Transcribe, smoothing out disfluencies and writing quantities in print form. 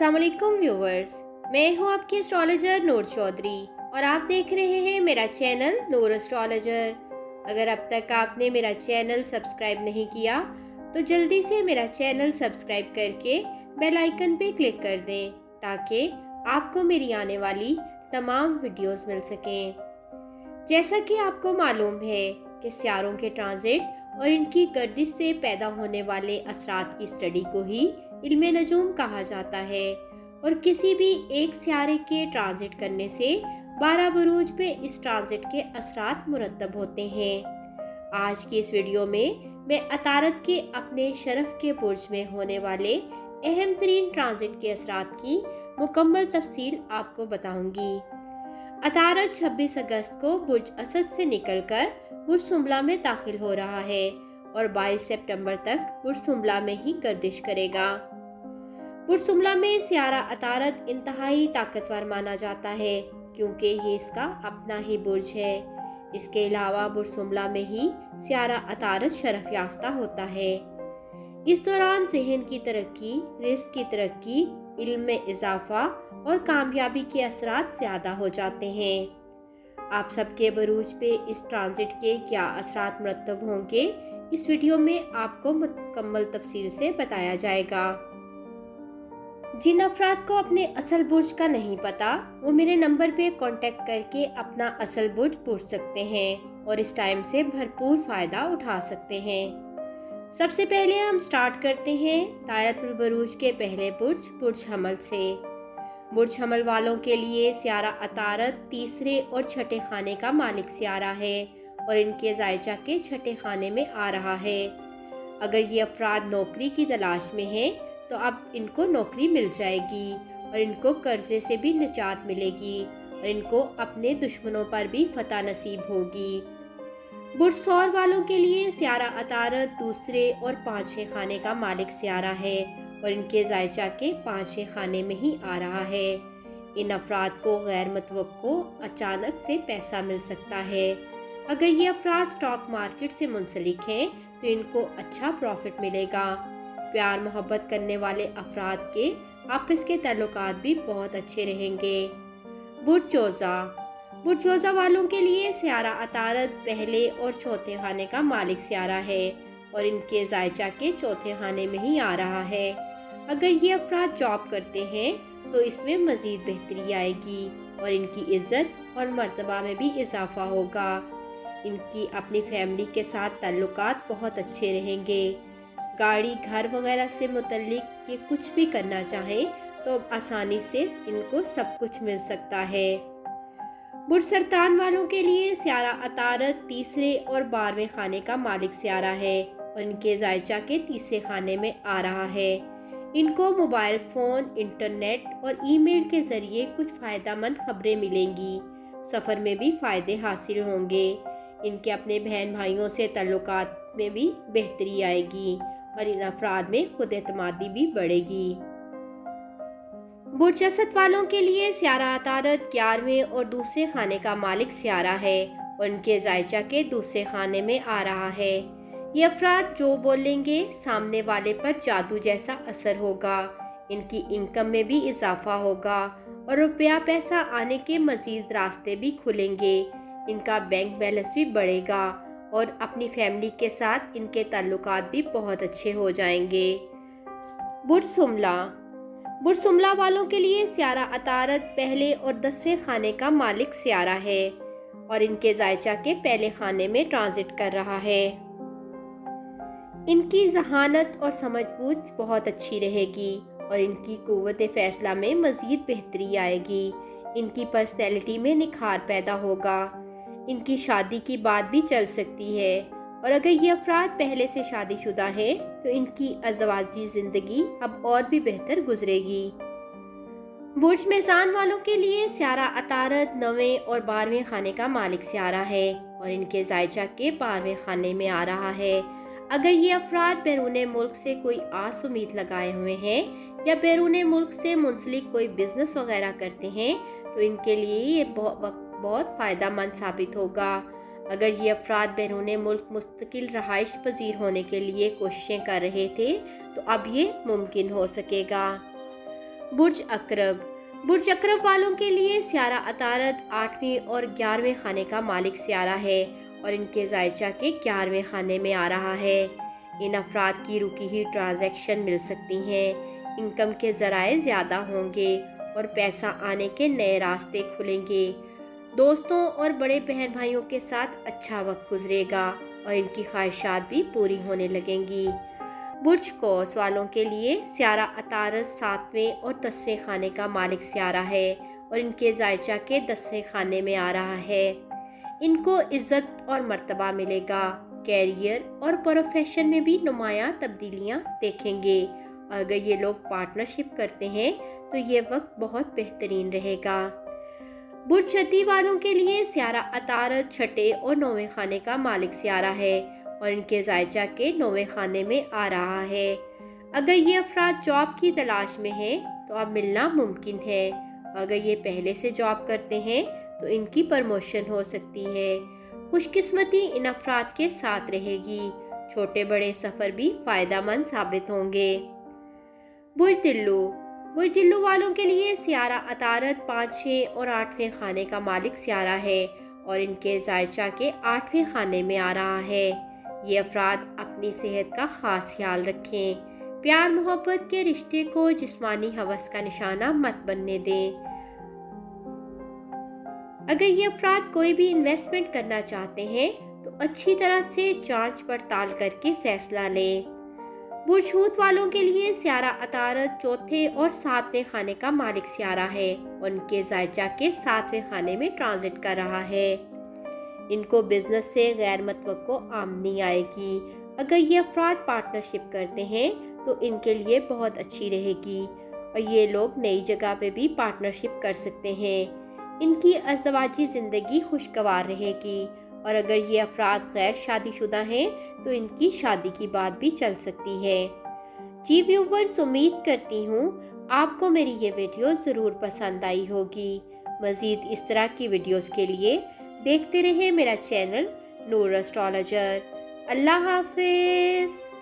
अस्सलाम वालेकुम व्यूवर्स, मैं हूं आपकी एस्ट्रोलॉजर नूर चौधरी और आप देख रहे हैं मेरा चैनल नूर एस्ट्रोलॉजर। अगर अब तक आपने मेरा चैनल सब्सक्राइब नहीं किया तो जल्दी से मेरा चैनल सब्सक्राइब करके बेल आइकन पे क्लिक कर दें ताकि आपको मेरी आने वाली तमाम वीडियोस मिल सकें। जैसा कि आपको मालूम है कि सितारों के ट्रांजिट और इनकी गर्दिश से पैदा होने वाले असरात की स्टडी को ही इल्मे नजूम कहा जाता है और किसी भी एक सितारे के ट्रांजिट करने से 12 बुरूज पे इस ट्रांजिट के असरात मुरतब होते हैं। आज की इस वीडियो में मैं अतारत के अपने शरफ के बुर्ज में होने वाले अहम तरीन ट्रांजिट के असरात की मुकम्मल तफसील आपको बताऊंगी। अतारत 26 अगस्त को बुर्ज असद से निकलकर बुर्ज सुम्बला में दाखिल हो रहा है और 22 सितंबर तक बुर्ज सुम्बला में ही गर्दिश करेगा। बुर्ज सुम्बला में सियारा अतारत इंतहाई ताकतवर माना जाता है क्योंकि ये इसका अपना ही बुर्ज है। इसके अलावा बुर्ज सुम्बला में ही सियारा अतारत शरफ याफ्ता होता है। इस दौरान जहन की तरक्की, रिस्क की तरक्की, इल्म में इजाफा और कामयाबी के असरात ज़्यादा हो जाते हैं। आप सबके बरूज पे इस ट्रांजिट के क्या असरात मुरतब होंगे इस वीडियो में आपको मुकम्मल तफसील से बताया जाएगा। जिन अफराद को अपने असल बुर्ज का नहीं पता वो मेरे नंबर पे कांटेक्ट करके अपना असल बुर्ज पूछ सकते हैं और इस टाइम से भरपूर फ़ायदा उठा सकते हैं। सबसे पहले हम स्टार्ट करते हैं दायरतुल बुरूज के पहले बुर्ज हमल से। बुर्ज हमल वालों के लिए सियारा अतारत तीसरे और छठे खाने का मालिक सियारा है और इनके जायचा के छठे खाने में आ रहा है। अगर ये अफराद नौकरी की तलाश में हैं तो अब इनको नौकरी मिल जाएगी और इनको कर्जे से भी निजात मिलेगी और इनको अपने दुश्मनों पर भी फतह नसीब होगी। बुर्ज सौर वालों के लिए सियारा अतारत दूसरे और पांचवें खाने का मालिक सियारा है और इनके जायचा के पांचवें खाने में ही आ रहा है। इन अफराद को गैर मुतवक्को अचानक से पैसा मिल सकता है। अगर ये अफराद स्टॉक मार्केट से मुंसलिक हैं तो इनको अच्छा प्रॉफिट मिलेगा। प्यार मोहब्बत करने वाले अफराद के आपस के ताल्लुकात भी बहुत अच्छे रहेंगे। बुर्ज जोज़ा वालों के लिए सियारा अतारत पहले और चौथे खाने का मालिक सियारा है और इनके जायचा के चौथे खाने में ही आ रहा है। अगर ये अफराद जॉब करते हैं तो इसमें मज़ीद बेहतरी आएगी और इनकी इज्जत और मर्तबा में भी इजाफा होगा। इनकी अपनी फैमिली के साथ ताल्लुकात बहुत अच्छे रहेंगे। गाड़ी, घर वगैरह से मुतल्लिक ये कुछ भी करना चाहें तो आसानी से इनको सब कुछ मिल सकता है। बुर्ज सरतान वालों के लिए सियारा अतारत तीसरे और 12वें खाने का मालिक सियारा है और इनके जायचा के तीसरे खाने में आ रहा है। इनको मोबाइल फ़ोन, इंटरनेट और ईमेल के ज़रिए कुछ फ़ायदेमंद खबरें मिलेंगी। सफ़र में भी फ़ायदे हासिल होंगे। इनके अपने बहन भाइयों से ताल्लुकात में भी बेहतरी आएगी और इन अफराद में खुद एतमादी भी बढ़ेगी। बुर्ज असद वालों के लिए सियारा अतारत 11वें और दूसरे खाने का मालिक सियारा है और इनके जायचा के दूसरे खाने में आ रहा है। ये अफराद जो बोलेंगे सामने वाले पर जादू जैसा असर होगा। इनकी इनकम में भी इजाफा होगा और रुपया पैसा आने के मजीद रास्ते भी खुलेंगे। इनका बैंक बैलेंस भी बढ़ेगा और अपनी फैमिली के साथ इनके ताल्लुकात भी बहुत अच्छे हो जाएंगे। बुर्ज सुम्बला वालों के लिए सियारा अतारत पहले और 10वें खाने का मालिक सियारा है और इनके जायचा के पहले खाने में ट्रांजिट कर रहा है। इनकी जहानत और समझबूझ बहुत अच्छी रहेगी और इनकी कुव्वत फैसला में मज़ीद बेहतरी आएगी। इनकी पर्सनैलिटी में निखार पैदा होगा। इनकी शादी की बात भी चल सकती है और अगर ये अफराद पहले से शादीशुदा हैं तो इनकी अज़दवाजी ज़िंदगी अब और भी बेहतर गुजरेगी। बुर्ज मेज़ान वालों के लिए सियारा अतारत 9वें और 12वें खाने का मालिक सियारा है और इनके जायचा के 12वें खाने में आ रहा है। अगर ये अफराद बैरून मुल्क से कोई आस उम्मीद लगाए हुए हैं या बैरून मुल्क से मुंसलिक कोई बिजनेस वगैरह करते हैं तो इनके लिए ये बहुत फ़ायदेमंद साबित होगा। अगर ये अफराद बैरून मुल्क मुस्तकिल रहाइश पजीर होने के लिए कोशिशें कर रहे थे तो अब ये मुमकिन हो सकेगा। बुर्ज अकरब। बुर्ज अकरब वालों के लिए सियारा अतारद 8वें और 11वें खाने का मालिक सियारा है और इनके जायचा के 11वें खाने में आ रहा है। इन अफराद की रुकी हुई ट्रांजैक्शन मिल सकती हैं, इनकम के ज़राए ज़्यादा होंगे और पैसा आने के नए रास्ते खुलेंगे। दोस्तों और बड़े बहन भाइयों के साथ अच्छा वक्त गुजरेगा और इनकी ख्वाहिशात भी पूरी होने लगेंगी। बुर्ज कौस वालों के लिए सियारा अतारद 7वें और 10वें खाने का मालिक सियारा है और इनके जायचा के 10वें खाने में आ रहा है। इनको इज्जत और मर्तबा मिलेगा, कैरियर और प्रोफेशन में भी नुमायां तब्दीलियां देखेंगे। अगर ये लोग पार्टनरशिप करते हैं तो ये वक्त बहुत बेहतरीन रहेगा। बुर्ज शती वालों के लिए सियारा अतारद 6ठे और 9वें खाने का मालिक सियारा है और इनके जायचा के 9वें खाने में आ रहा है। अगर ये अफराद जॉब की तलाश में हैं तो अब मिलना मुमकिन है। अगर ये पहले से जॉब करते हैं तो इनकी प्रमोशन हो सकती है। खुशकिस्मती इन अफराद के साथ रहेगी। छोटे बड़े सफ़र भी फ़ायदेमंद साबित होंगे। बुर्ज तिल्लू। बुर्ज तिल्लू वालों के लिए सियारा अतारद 5वें और 8वें खाने का मालिक सियारा है और इनके जायचा के 8वें खाने में आ रहा है। ये अफराद अपनी सेहत का ख़ास ख्याल रखें। प्यार मोहब्बत के रिश्ते को जिस्मानी हवस का निशाना मत बनने दें। अगर ये अफराद कोई भी इन्वेस्टमेंट करना चाहते हैं तो अच्छी तरह से जांच पड़ताल करके फैसला लें। बुर्ज हूत वालों के लिए सियारा अतारद 4थे और 7वें खाने का मालिक सियारा है और उनके जायचा के 7वें खाने में ट्रांजिट कर रहा है। इनको बिजनेस से गैर मुतवक्को आमदनी आएगी। अगर ये अफराद पार्टनरशिप करते हैं तो इनके लिए बहुत अच्छी रहेगी और ये लोग नई जगह पे भी पार्टनरशिप कर सकते हैं। इनकी अज़दवाजी ज़िंदगी खुशगवार रहेगी और अगर ये अफराद गैर शादीशुदा हैं तो इनकी शादी की बात भी चल सकती है। जी व्यूवर्स, उम्मीद करती हूँ आपको मेरी ये वीडियो ज़रूर पसंद आई होगी। मज़ीद इस तरह की वीडियोस के लिए देखते रहें मेरा चैनल नूर एस्ट्रोलॉजर। अल्लाह हाफिज़।